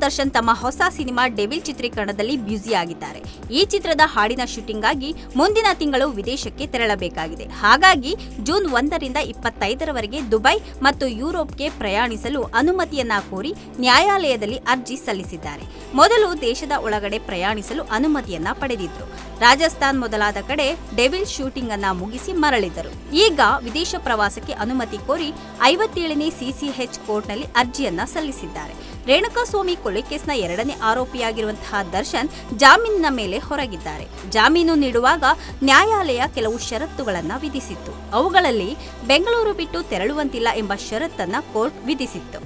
ದರ್ಶನ್ ತಮ್ಮ ಹೊಸ cinema devil ಚಿತ್ರೀಕರಣದಲ್ಲಿ busy ಆಗಿದ್ದಾರೆ. ಈ ಚಿತ್ರದ ಹಾಡಿನ ಶೂಟಿಂಗ್ ಆಗಿ ಮುಂದಿನ ತಿಂಗಳು ವಿದೇಶಕ್ಕೆ ತೆರಳಬೇಕಾಗಿದೆ. ಹಾಗಾಗಿ ಜೂನ್ 1ರಿಂದ 25ರವರೆಗೆ ದುಬೈ ಮತ್ತು ಯುರೋಪ್ಗೆ ಪ್ರಯಾಣಿಸಲು ಅನುಮತಿಯನ್ನ ಕೋರಿ ನ್ಯಾಯಾಲಯದಲ್ಲಿ ಅರ್ಜಿ ಸಲ್ಲಿಸಿದ್ದಾರೆ. ಮೊದಲು ದೇಶದ ಒಳಗಡೆ ಪ್ರಯಾಣಿಸಲು ಅನುಮತಿಯನ್ನ ಪಡೆದಿದ್ರು. ರಾಜಸ್ಥಾನ್ ಮೊದಲಾದ ಕಡೆ ಡೆವಿಲ್ ಶೂಟಿಂಗ್ ಅನ್ನ ಮುಗಿಸಿ ಮರಳಿದ್ದರು. ಈಗ ವಿದೇಶ ಪ್ರವಾಸಕ್ಕೆ ಅನುಮತಿ ಕೋರಿ 57ನೇ ಸಿಸಿಎಚ್ ಕೋರ್ಟ್ನಲ್ಲಿ ಅರ್ಜಿಯನ್ನ ಸಲ್ಲಿಸಿದ್ದಾರೆ. ರೇಣುಕಾಸ್ವಾಮಿ ಕೊಲೆ ಕೇಸ್ನ 2ನೇ ಆರೋಪಿಯಾಗಿರುವಂತಹ ದರ್ಶನ್ ಜಾಮೀನಿನ ಮೇಲೆ ಹೊರಗಿದ್ದಾರೆ. ಜಾಮೀನು ನೀಡುವಾಗ ನ್ಯಾಯಾಲಯ ಕೆಲವು ಷರತ್ತುಗಳನ್ನು ವಿಧಿಸಿತ್ತು. ಅವುಗಳಲ್ಲಿ ಬೆಂಗಳೂರು ಬಿಟ್ಟು ತೆರಳುವಂತಿಲ್ಲ ಎಂಬ ಷರತ್ತನ್ನ ಕೋರ್ಟ್ ವಿಧಿಸಿತ್ತು.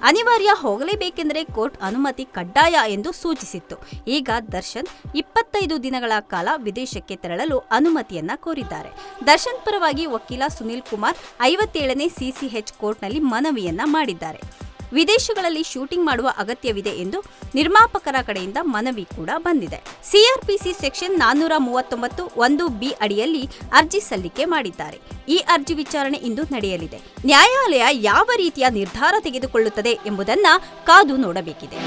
ಅನಿವಾರ್ಯ ಹೋಗಲೇಬೇಕೆಂದರೆ ಕೋರ್ಟ್ ಅನುಮತಿ ಕಡ್ಡಾಯ ಎಂದು ಸೂಚಿಸಿತ್ತು. ಈಗ ದರ್ಶನ್ 25 ದಿನಗಳ ಕಾಲ ವಿದೇಶಕ್ಕೆ ತೆರಳಲು ಅನುಮತಿಯನ್ನ ಕೋರಿದ್ದಾರೆ. ದರ್ಶನ್ ಪರವಾಗಿ ವಕೀಲ ಸುನಿಲ್ ಕುಮಾರ್ 57ನೇ ಸಿಸಿಎಚ್ ಕೋರ್ಟ್ನಲ್ಲಿ ಮನವಿಯನ್ನ ಮಾಡಿದ್ದಾರೆ. ವಿದೇಶಗಳಲ್ಲಿ ಶೂಟಿಂಗ್ ಮಾಡುವ ಅಗತ್ಯವಿದೆ ಎಂದು ನಿರ್ಮಾಪಕರ ಕಡೆಯಿಂದ ಮನವಿ ಕೂಡ ಬಂದಿದೆ. ಸಿಆರ್ಪಿಸಿ ಸೆಕ್ಷನ್ 439(1)(b) ಅಡಿಯಲ್ಲಿ ಅರ್ಜಿ ಸಲ್ಲಿಕೆ ಮಾಡಿದ್ದಾರೆ. ಈ ಅರ್ಜಿ ವಿಚಾರಣೆ ಇಂದು ನಡೆಯಲಿದೆ. ನ್ಯಾಯಾಲಯ ಯಾವ ರೀತಿಯ ನಿರ್ಧಾರ ತೆಗೆದುಕೊಳ್ಳುತ್ತದೆ ಎಂಬುದನ್ನು ಕಾದು ನೋಡಬೇಕಿದೆ.